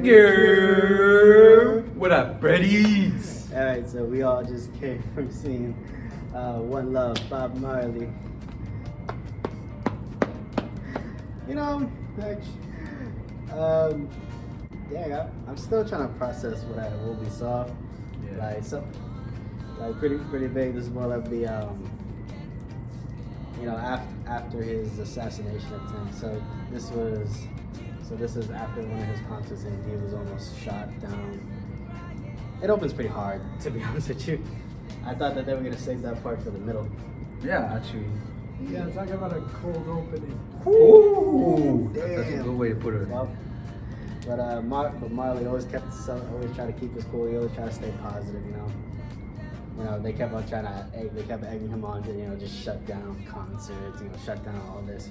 Yeah. What up, Breddies? Alright, so we all just came from seeing One Love, Bob Marley. You know, yeah, I'm still trying to process what we saw. Yeah. Like pretty big. This is more like the after his assassination attempt. So this is after one of his concerts and he was almost shot down. It opens pretty hard, to be honest with you. I thought that they were gonna save that part for the middle. Yeah, actually. Yeah, talking about a cold opening. Ooh, damn. That's a good way to put it. Well, but Marley always tried to keep his cool. He always tried to stay positive, You know, they kept on they kept egging him on to, just shut down concerts, shut down all this,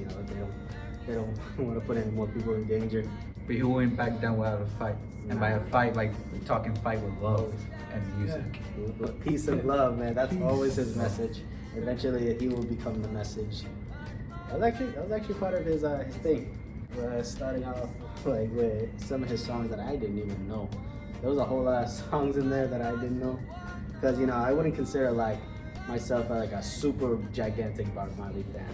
they don't want to put any more people in danger. But he went back down without a fight. And by a fight, like talking fight with love and music. Yeah. Peace and love, man. That's always his message. Eventually, he will become the message. That was actually part of his thing. Starting off like with some of his songs that I didn't even know. There was a whole lot of songs in there that I didn't know. Because I wouldn't consider like myself like a super gigantic Bob Marley fan.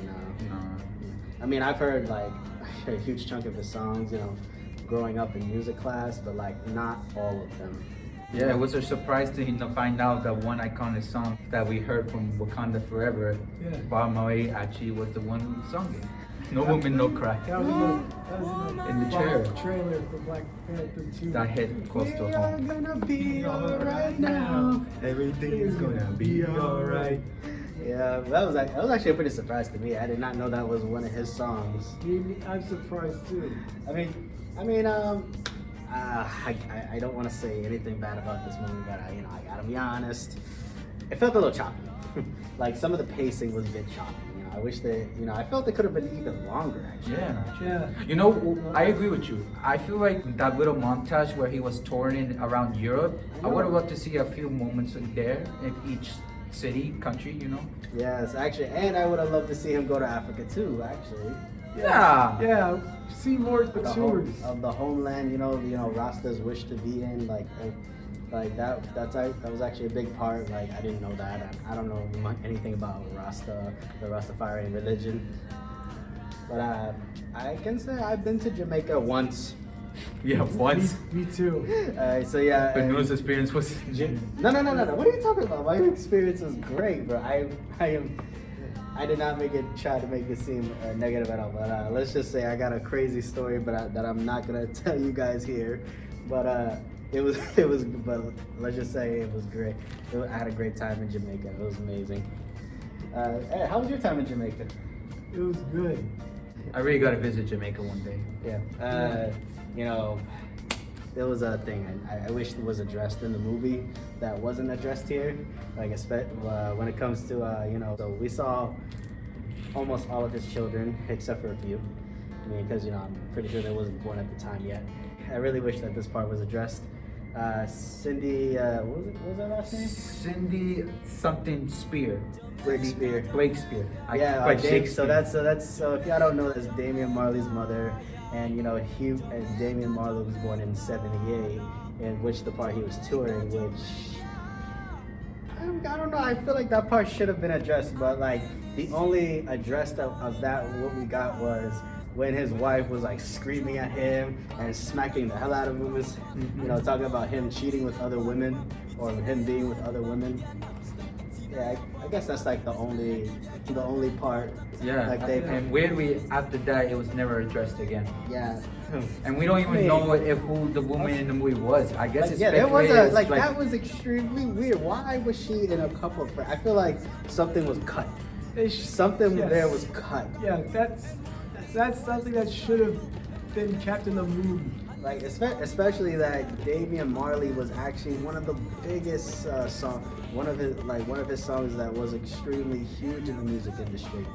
I mean, I've heard like a huge chunk of his songs, growing up in music class, but like not all of them. Yeah, it was a surprise to find out that one iconic song that we heard from Wakanda Forever, Bob Marley actually was the one who sung it. No Woman, No Cry. That was in the chair. Trailer for Black Panther 2. That hit close to home. We're gonna be alright now. Everything is gonna be alright. Yeah, that was actually a pretty surprise to me. I did not know that was one of his songs. I'm surprised too. I don't want to say anything bad about this movie, but I gotta be honest. It felt a little choppy. Like some of the pacing was a bit choppy. I wish I felt it could have been even longer actually. Yeah. I agree with you. I feel like that little montage where he was touring around Europe, I would have loved to see a few moments in there in each city, country, Yes, actually, and I would have loved to see him go to Africa too, actually. Yeah. See more of the tours of the homeland. Rasta's wish to be in, like that was actually a big part. Like I didn't know that. I don't know anything about Rasta, the Rastafarian religion, but I can say I've been to Jamaica once. Yeah, once. Me too. So yeah. But Nuno's experience was. No. What are you talking about? My experience was great, bro. I did not try to make it seem negative at all. But let's just say I got a crazy story, but that I'm not gonna tell you guys here. But but let's just say it was great. I had a great time in Jamaica. It was amazing. Hey, how was your time in Jamaica? It was good. I really got to visit Jamaica one day. Yeah. There was a thing I wish was addressed in the movie that wasn't addressed here. Like when it comes to so we saw almost all of his children except for a few. I mean, because I'm pretty sure they wasn't born at the time yet. I really wish that this part was addressed. Cindy, what was that last name? Cindy something Spear. Breakspear. So if y'all don't know, that's Damian Marley's mother, and Damian Marley was born in '78, in which the part he was touring, which I don't know. I feel like that part should have been addressed, but like the only address of that what we got was when his wife was like screaming at him and smacking the hell out of him, talking about him cheating with other women or him being with other women. Yeah, I guess that's like the only part. Yeah, and weirdly after that it was never addressed again. Yeah. And we don't even know who the woman in the movie was. I guess it's there was that was extremely weird. Why was she in a couple of friends? I feel like something was cut. There was cut. Yeah, that's something that should have been kept in the movie. Like especially that Damian Marley was actually one of the biggest songs. One of his songs that was extremely huge in the music industry.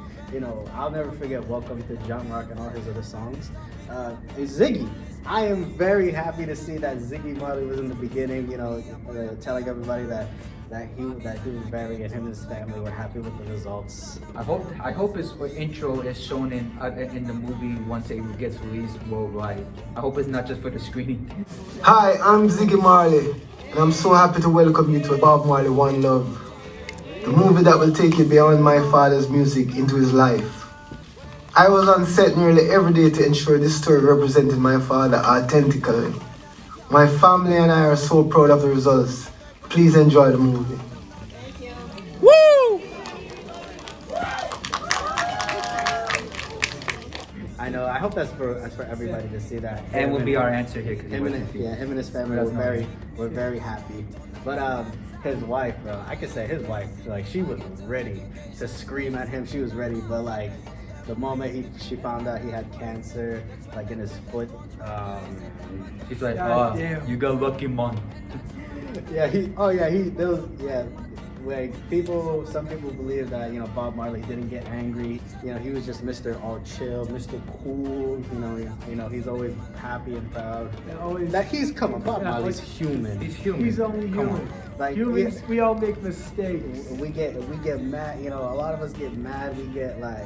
I'll never forget "Welcome to Jamrock" and all his other songs. Ziggy I am very happy to see that Ziggy Marley was in the beginning, you know, telling everybody that he was very, and him and his family were happy with the results. I hope his intro is shown in the movie once it gets released worldwide. I hope it's not just for the screening. Hi, I'm Ziggy Marley, and I'm so happy to welcome you to Bob Marley One Love, the movie that will take you beyond my father's music into his life. I was on set nearly every day to ensure this story represented my father authentically. My family and I are so proud of the results. Please enjoy the movie. Woo! I know. I hope that's for everybody to see that. And will be our answer here. Him and his family were very happy. But his wife, bro, I could say his wife, like she was ready to scream at him. She was ready, but like the moment she found out he had cancer, like in his foot, She's like, damn. you got lucky, man. Like some people believe that, you know, Bob Marley didn't get angry. You know, he was just Mr. All Chill, Mr. Cool. You know, he's always happy and proud. And always, That Bob Marley's human. He's human. he's only Come human. on. Like, Humans, we all make mistakes. We get mad. You know, a lot of us get mad. We get like,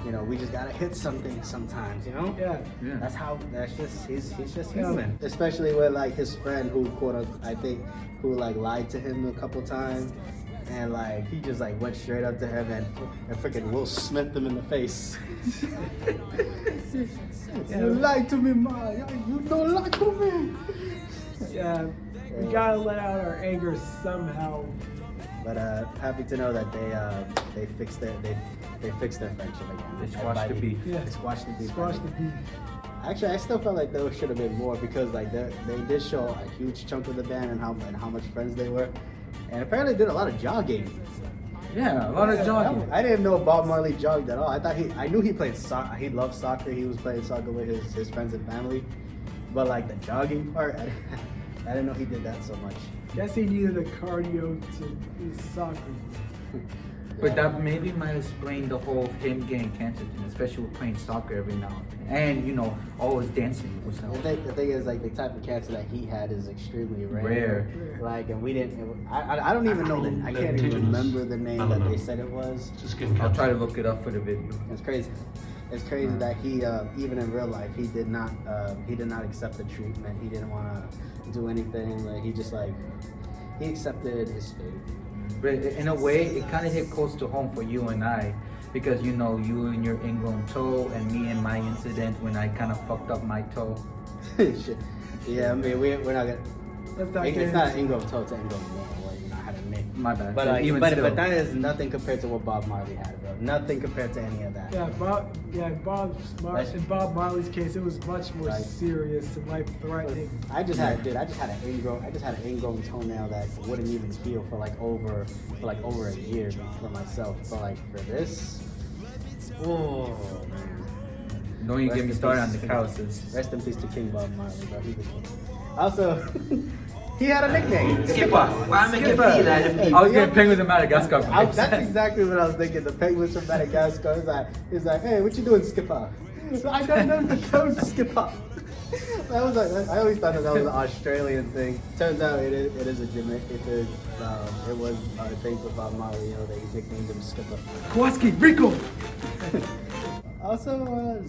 you know, we just gotta hit something sometimes. You know. Yeah. He's just human. Especially with like his friend who who like lied to him a couple times, and like he just like went straight up to him and freaking Will Smith him in the face. You lied to me, ma. You don't lie to me. Yeah. We gotta let out our anger somehow. But happy to know that they fixed their friendship again. They squashed the beef. Yeah. They squashed the beef. Squash the beef. Actually, I still felt like there should have been more because like they did show a huge chunk of the band and how much friends they were, and apparently did a lot of jogging. Yeah, a lot of jogging. I didn't know Bob Marley jogged at all. I knew he played soccer. He loved soccer. He was playing soccer with his friends and family, but like the jogging part, I didn't know he did that so much. Guess he needed the cardio to his soccer. But that maybe might explain the whole him getting cancer thing, especially with playing soccer every now and then. And, you know, always dancing. The thing is, like, the type of cancer that he had is extremely rare. Rare. Like, and we didn't, I don't even know I can't even remember the name that they said it was. I'll try to look it up for the video. It's crazy. It's crazy that he, even in real life, he did not accept the treatment. He didn't want to do anything. Like, he just, like, he accepted his fate. But in a way, it kind of hit close to home for you and I, because you know, you and your ingrown toe, and me and my incident when I kind of fucked up my toe. Shit. Yeah, I mean, we're not gonna. Let's not It's not ingrown toe to ingrown nail. Like, you know, I had a nick. My bad. But even but still. that is nothing compared to what Bob Marley had, bro. Nothing compared to any of that. In Bob Marley's case, it was much more Right. serious and life-threatening. I just had an ingrown toenail that wouldn't even heal for like over a year for myself. But like for this, oh man. Don't even get me Rest in started on peace the to- calluses. Rest in peace to King Bob Marley, bro. He's the king. Also, he had a nickname. Skipper. I was getting penguins in Madagascar. That's exactly what I was thinking. The penguins from Madagascar. He's like, hey, what you doing, Skipper? I don't know the code, Skipper. That was like, I always thought that was an Australian thing. Turns out it was a thing for Bob Marley. You know, they nicknamed him Skipper. Kowalski, Rico. Also,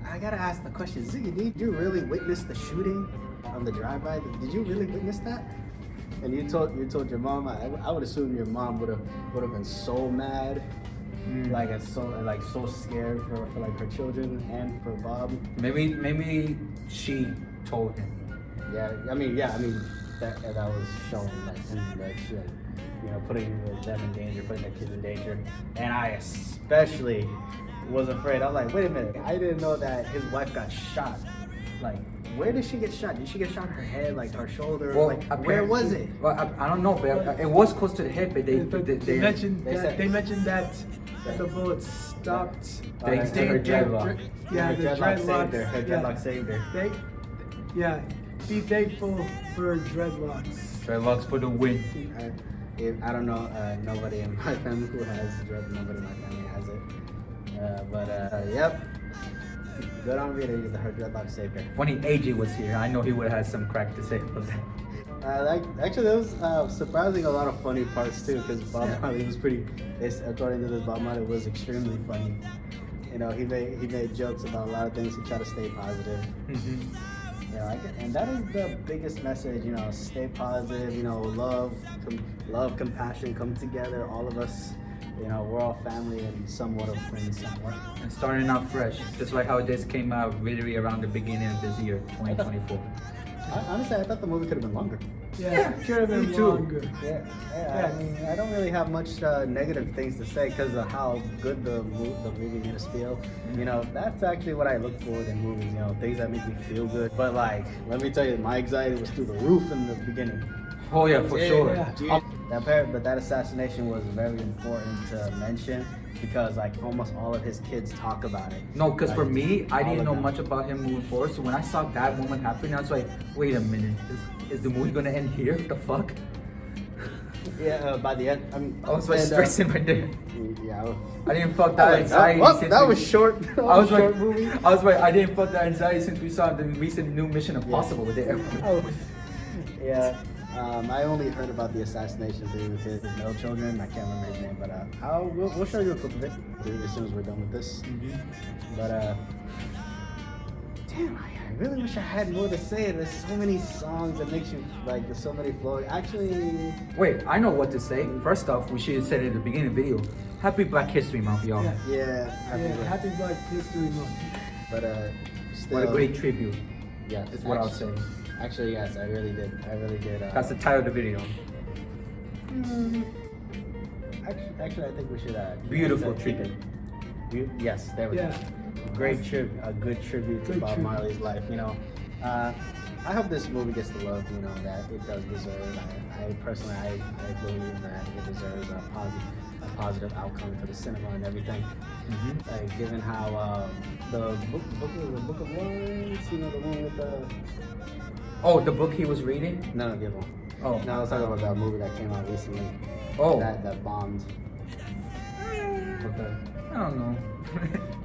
I gotta ask the question, Ziggy, did you really witness the shooting on the drive-by? Did you really witness that? And you told your mom. I would assume your mom would have been so mad, like so scared for like her children and for Bob. Maybe she told him. Yeah, I mean that was showing like him like shit, you know, putting them in danger, putting their kids in danger, and I especially was afraid. I was like, wait a minute, I didn't know that his wife got shot. Like, where did she get shot? Did she get shot in her head, like her shoulder? Well, like, where was it? Well, I don't know, but it was close to the head. But they mentioned that said- the bullet stopped. Thanks to her dreadlock. Yeah, the dreadlocks. Her dreadlock saved her. Be thankful for dreadlocks. Dreadlocks for the win. I don't know nobody in my family who has dread. Nobody in my family has it. Yep. Good on Rita, you her dreadlock saved her. Funny AJ was here. I know he would have had some crack to say about that. Actually, there was surprising a lot of funny parts too, because Bob Marley was pretty. According to this, Bob Marley was extremely funny. You know, he made jokes about a lot of things. He tried to stay positive. You know, and that is the biggest message. You know, stay positive. You know, love, compassion, come together. All of us. You know, we're all family and somewhat of friends somewhere. And starting out fresh, just like how this came out really around the beginning of this year, 2024. Honestly, I thought the movie could have been longer. Yeah, could have been me too. longer. Yeah. I mean, I don't really have much negative things to say because of how good the movie made us feel. You know, that's actually what I look for in movies. You know, things that make me feel good. But like, let me tell you, my anxiety was through the roof in the beginning. Oh yeah, for sure. Yeah. But that assassination was very important to mention because like almost all of his kids talk about it. No, because for me, I all didn't of know them. much about him moving forward. So when I saw that moment happening, I was like, wait a minute, is the movie gonna end here? The fuck? Yeah, by the end, I was like stressing right there. Yeah. I didn't felt that anxiety. since that we- was short. That I was short like, movie. I was like, I didn't felt that anxiety since we saw the recent new Mission Impossible with the airport. Oh, yeah. I only heard about the assassination through his male children. I can't remember his name, but we'll show you a clip of it as soon as we're done with this. But damn, I really wish I had more to say. There's so many songs that makes you like. There's so many flows. Actually, Wait, I know what to say. First off, we should have said it in the beginning of the video. Happy Black History Month, y'all. Yeah. yeah. Happy Black History Month. But still, What a great tribute. Yes, is what I'll say. Actually, yes, I really did. That's the title of the video. Actually, I think we should. Beautiful keep tribute. Yes, there we Yeah. go. A good tribute to Great Bob tribute. Marley's life. You know, I hope this movie gets the love. You know that it does deserve. I personally, I believe that it deserves a positive outcome for the cinema and everything. Like, given how the book of Lawrence, you know, the one with the. Oh, the book he was reading? No, the other one. Oh. No, I was talking about that movie that came out recently. Oh. That bombed. Okay. I don't know.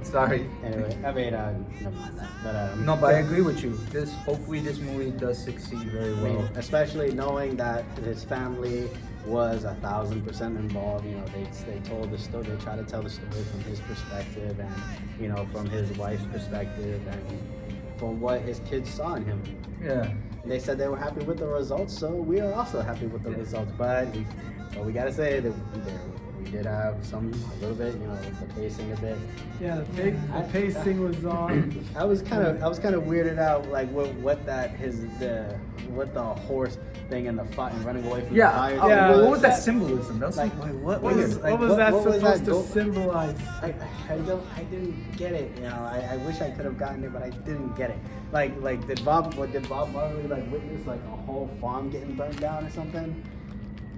Sorry. Anyway, I mean, never mind that. But No, but I agree with you. Hopefully this movie does succeed very I well. mean, especially knowing that his family was 1,000% involved. You know, they told the story. They tried to tell the story from his perspective, and you know, from his wife's perspective, and from what his kids saw in him. Yeah. They said they were happy with the results, so we are also happy with the results. But we gotta say that we did have a little bit, you know, the pacing a bit. Yeah, the pacing was on. I was kind of weirded out, like what the horse thing and the fire and running away from Yeah. the fire. Yeah, What was that symbolism? That was Like, like, what What was that supposed to symbolize? I didn't get it. You know, I wish I could have gotten it, but I didn't get it. Like did Bob Marley like witness like a whole farm getting burned down or something?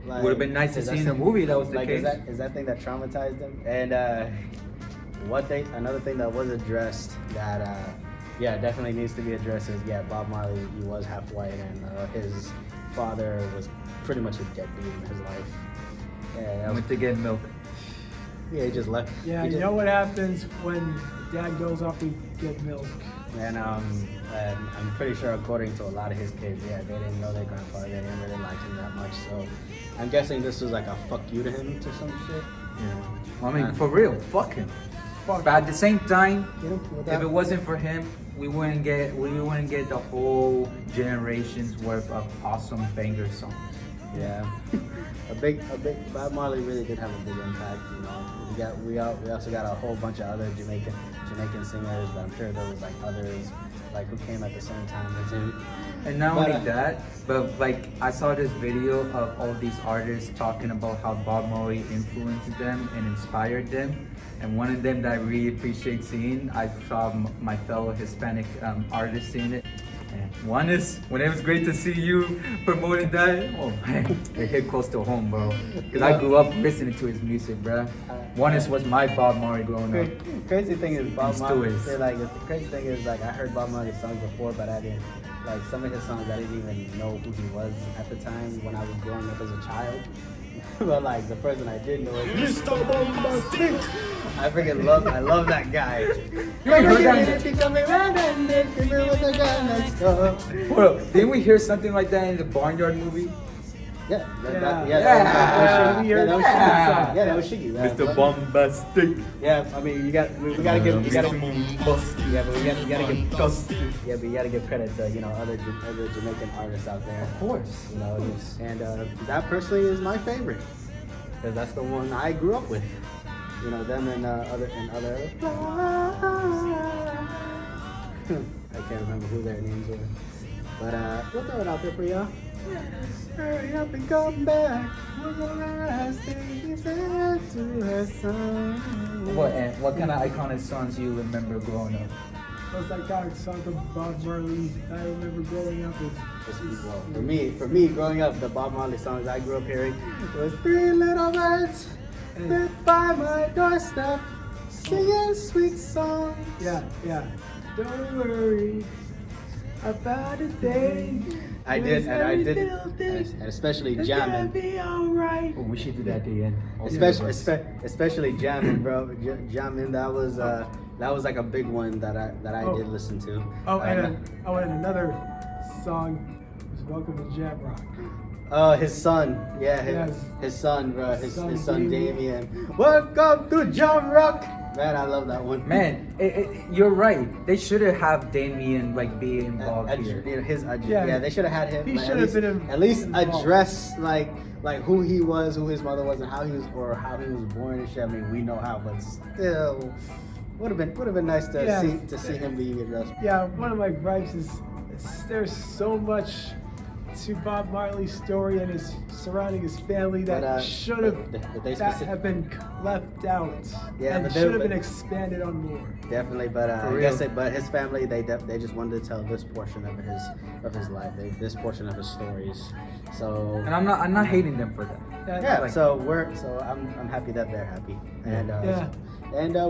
Like, would have been nice to is see that in the movie that was the like case. is that thing that traumatized him? And another thing that was addressed that definitely needs to be addressed is Bob Marley, he was half white, and his father was pretty much a deadbeat in his life. Yeah, I went to get milk. he just left. Yeah, He you just- know what happens when dad goes off to get milk. And I'm pretty sure, according to a lot of his kids, they didn't know their grandfather. They didn't really like him that much. So I'm guessing this was like a fuck you to him to some shit. I mean, for real, fuck him. But at the same time, You know, if it wasn't for him, we wouldn't get the whole generation's worth of awesome banger songs. yeah, a big Bob Marley really did have a big impact. You know, we also got a whole bunch of other Jamaican singers, but I'm sure there was like others like who came at the same time as him. And not But, only that, but like I saw this video of all these artists talking about how Bob Marley influenced them and inspired them. And one of them that I really appreciate seeing, I saw my fellow Hispanic artists seeing it. And one is, when it was great to see you promoting that, oh man, it hit close to home, bro. Because I grew up listening to his music, bro. One is was my Bob Marley growing up. Crazy thing is Bob And still Marley. is. The crazy thing is like I heard Bob Marley's songs before, but I didn't like some of his songs. I didn't even know who he was at the time when I was growing up as a child. But like the person I did know is Mr. Bombastic. I freaking love, I love that guy. You ain't heard that? Bro, didn't we hear something like that in the Barnyard movie? Yeah, that was Shiggy. Mr. Bombastic. Yeah, I mean, we gotta give, Bombastic. yeah, but we gotta give, yeah, but you gotta give credit to other Jamaican artists out there. Of course. And that personally is my favorite because that's the one I grew up with. Them and other. I can't remember who their names were, but we'll throw it out there for y'all. Hurry up and come back. Was the last thing he said to her son. What kind of iconic songs you remember growing up? Most iconic song of Bob Marley I remember growing up with. For me, growing up, the Bob Marley songs I grew up hearing was Three Little Birds Sit by my doorstep, singing sweet songs. Yeah. Don't worry about a thing. I did, and especially jamming. Be alright. Oh, we should do that at the end. Especially jamming, bro. Jamming, that was like a big one that I did listen to. And another song was Welcome to Jamrock. His son, his son, bro, his son Damian. Welcome to Jamrock. Man, I love that one. Man, you're right. They should have Damian be involved here. They should have had him. He should have been at least involved. address like who he was, who his mother was, and how he was born and shit. I mean, we know how, but still, would have been nice to see him being addressed. Yeah, one of my gripes is there's so much to Bob Marley's story and his surrounding his family that should have been left out. Yeah, and should have been expanded on more. Definitely, but but his family they just wanted to tell this portion of his life, this portion of his stories. So And I'm not hating them for that. So I'm happy that they're happy, and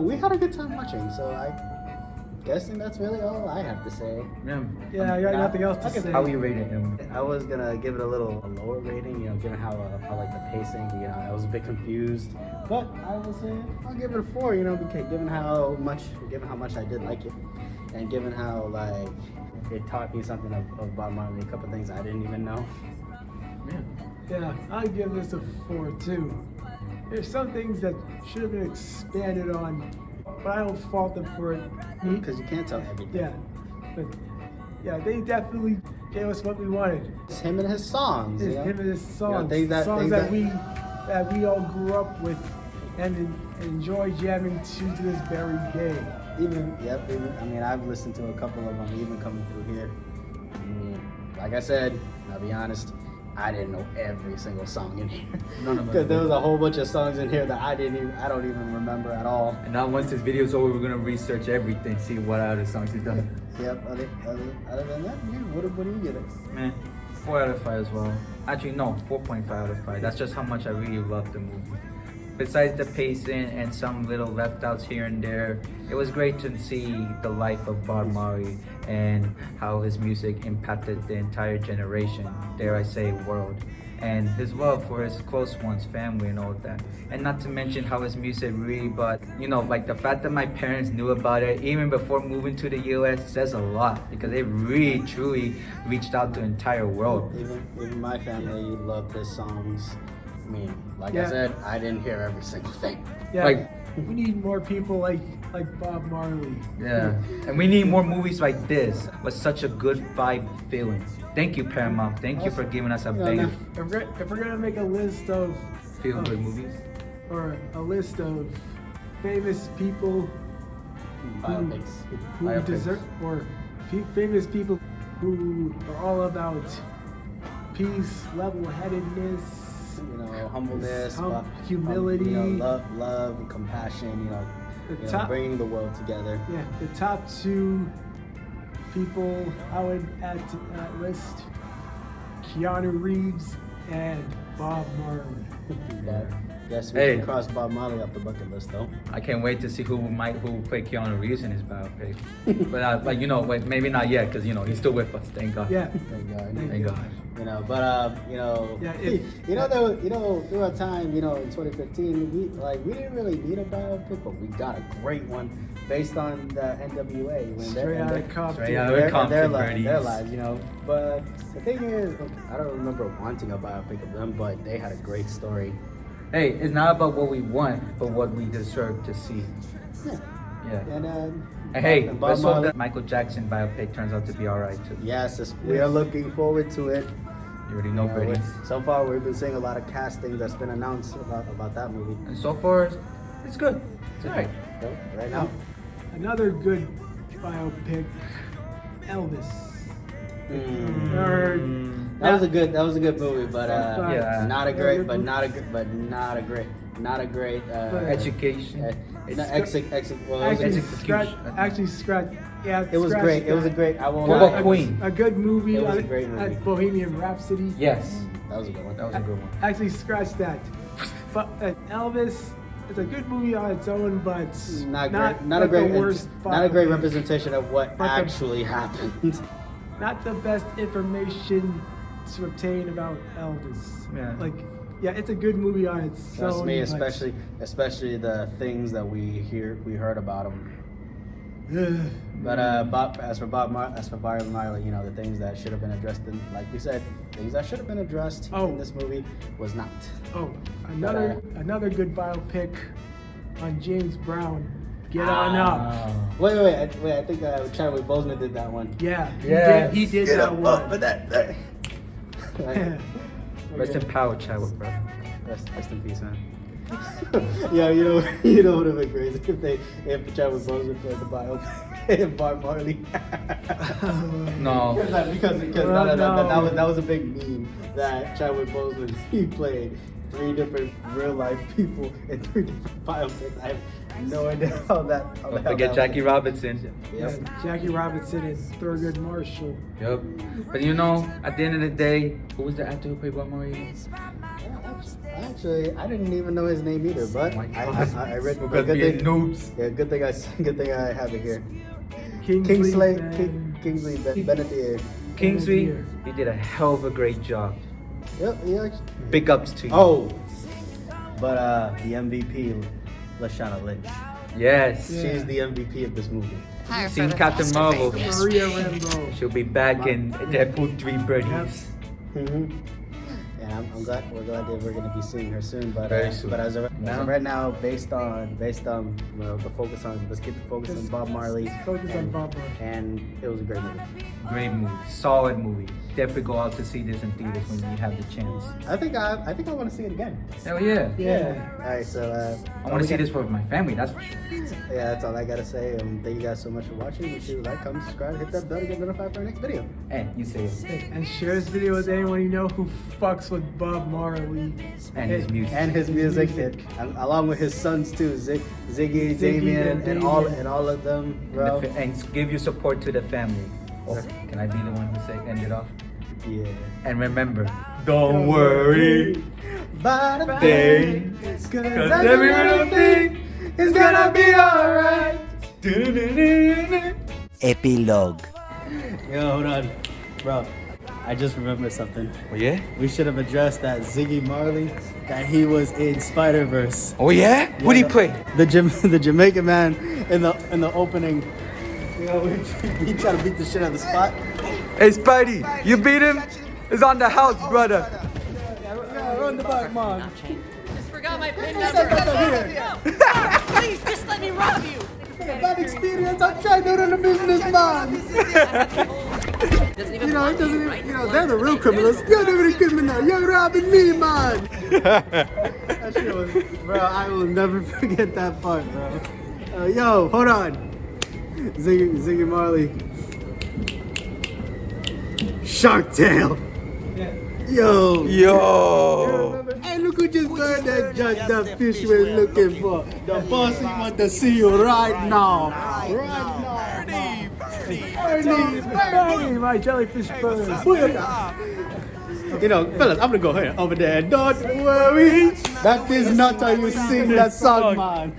we had a good time watching. So I guessing that's really all I have to say. Yeah, I got nothing else to say. How you rated him? I was gonna give it a lower rating, given how like the pacing, I was a bit confused, but I will say I'll give it a 4, because given how much I did like it, and given how like it taught me something of Bob Marley, a couple things I didn't even know. Yeah, I'd give this a 4 too. There's some things that should have been expanded on, but I don't fault them for it. Because you can't tell everything. Yeah, but they definitely gave us what we wanted. It's him and his songs. Him and his songs. Songs that we all grew up with and enjoy jamming to this very day. Even I mean, I've listened to a couple of them even coming through here. I mean, like I said, I'll be honest, I didn't know every single song in here. None of them. Because there was a whole bunch of songs in here that I don't even remember at all. And now once this video's over, we're gonna research everything, see what other songs he's done. Yep. Other than that, what do you get it? Man, 4 out of 5 as well. Actually, no, 4.5 out of 5. That's just how much I really love the movie. Besides the pacing and some little left outs here and there, it was great to see the life of Bob Marley and how his music impacted the entire generation, dare I say world, and his love for his close ones, family and all that. And not to mention how his music really brought, like the fact that my parents knew about it even before moving to the US says a lot, because they really truly reached out to the entire world. Even my family loved his songs. I mean, I said, I didn't hear every single thing. Yeah, we need more people like Bob Marley. Yeah, and we need more movies like this with such a good vibe feeling. Thank you, Paramount. Thank you for giving us a banger. If we're gonna make a list of Feel-good movies, or a list of famous people who deserve, or famous people who are all about peace, level-headedness, humbleness, humility, love, and compassion. Bringing the world together. Yeah, the top 2 people I would add to that list: Keanu Reeves and Bob Marley. Yes, we Hey. can cross Bob Marley off the bucket list, though. I can't wait to see who will play Keanu Reeves in his biopic. But like wait, maybe not yet, because he's still with us. Thank God. Yeah. Thank God. Thank God. Through our time, in 2015, we didn't really need a biopic, but we got a great one based on the NWA. Straight out of Compton. Straight out of Compton, their birdies. lives, But the thing is, I don't remember wanting a biopic of them, but they had a great story. Hey, it's not about what we want, but what we deserve to see. Yeah. Yeah. And Hey, Bob let's hope Marley- that Michael Jackson biopic turns out to be alright too. Yes, we are looking forward to it. You already know, birdies. So far, we've been seeing a lot of casting that's been announced about that movie. And so far, it's good. It's alright. So, right now, Another good biopic, Elvis. Mm. Or- that was a good movie, but Yeah. not a great Education. Actually, scratch. Yeah, It was scratch great. It that. was a great. I won't What lie. about Queen? A good movie. It was a great movie. Bohemian Rhapsody. Yes, That was a good one. that was a good one. Actually, scratch that. But Elvis is a good movie on its own, but Not like great. the worst. Not a great biopic. representation of what But the- actually happened. Not the best information to obtain about Elvis. Yeah. It's a good movie on its own. Trust me, but- especially the things that we heard about him. But as for Bob Marley, the things that should have been addressed, like we said, things that should have been addressed in this movie was not. Oh, another good biopic on James Brown. Get on up. Wait! I think Chadwick Boseman did that one. Yeah, Yes. he did Get that up, one. but that. Rest in power, Chadwick, bro. Rest in peace, man. Yeah, you know would have been crazy if Chadwick Boseman played the biopic Bob Marley. No. because that was a big meme that Chadwick Boseman he played 3 different real life people in 3 different biopics. I have no idea how that. Don't forget Jackie Robinson. Yep. Jackie Robinson and Thurgood Marshall. Yep. But at the end of the day, who was the actor who played Bob Marley? Actually, I didn't even know his name either, but Oh my God. I read. Because good being thing, noobs. yeah, good thing I have it here. Kingsley Benedict. Kingsley, he did a hell of a great job. Yep, he actually. Big ups to you. Oh, but the MVP, Lashana Lynch. Yes. Yeah. She's the MVP of this movie. Higher Seen for the Captain Oscar Marvel. bait. Maria Rambeau. She'll be back in Deadpool 3 birdies. Mm-hmm. And we're glad that we're gonna be seeing her soon. But Very soon. But as of Now? right now, based on the focus on let's get the focus on Bob Marley. Focus on Bob Marley. And it was a great movie. Great movie. Solid movie. Definitely go out to see this in theaters when you have the chance. I think I want to see it again. Hell yeah. Yeah. All right, so I want to see this for my family, that's for sure. Yeah, that's all I gotta say. Thank you guys so much for watching. Make sure you like, comment, subscribe, hit that bell to get notified for our next video. And you say it. And share this video with anyone you know who fucks with Bob Marley. And his music. And his music, and along with his sons too, Ziggy, Damian, and all of them, bro. And give your support to the family. Oh, can I be the one who end it off? Yeah. And remember, don't worry But a thing, cause cause every little thing is gonna be alright. Epilogue. Yo, hold on, bro. I just remembered something. Oh yeah? We should have addressed that Ziggy Marley, that he was in Spider-Verse. Oh yeah? Who did he play? The Jamaican man in the opening. He tried to beat the shit out of the spot. Hey Spidey, you beat him? It's on the house, brother. Yeah, run the back, man. Just forgot my pin Who's number. that here? Please, just let me rob you. Bad experience. I'm trying to run a business, man. Doesn't It even want doesn't you, even, right? they're the real criminals. You're the criminal. You're robbing me, man. That shit was, bro, I will never forget that part, bro. Yo, hold on. Ziggy Marley. Shark Tale. Yo. Hey, look who just got that judge that fish we're looking for. The boss want to see you right now. Right now. Hey, Burning my jellyfish burns. You know, fellas, I'm gonna go here, over there. Don't worry, that is not how you sing that song, man.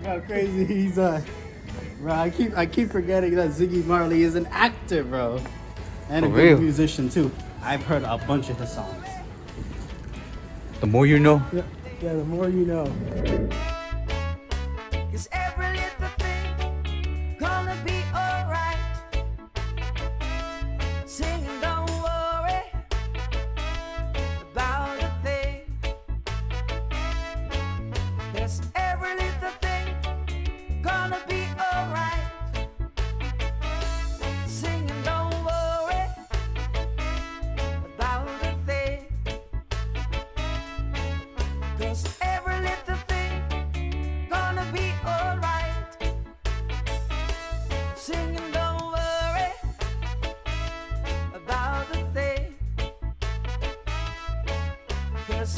bro, crazy. He's bro. I keep forgetting that Ziggy Marley is an actor, bro, and a good musician too. I've heard a bunch of his songs. The more you know. Yeah, the more you know. 'Cause every little thing gonna be alright. Singing, don't worry about a thing. 'Cause every little thing gonna be alright. Singing, don't worry about a thing. 'Cause every little thing gonna be alright. Singing, don't worry about a thing. 'Cause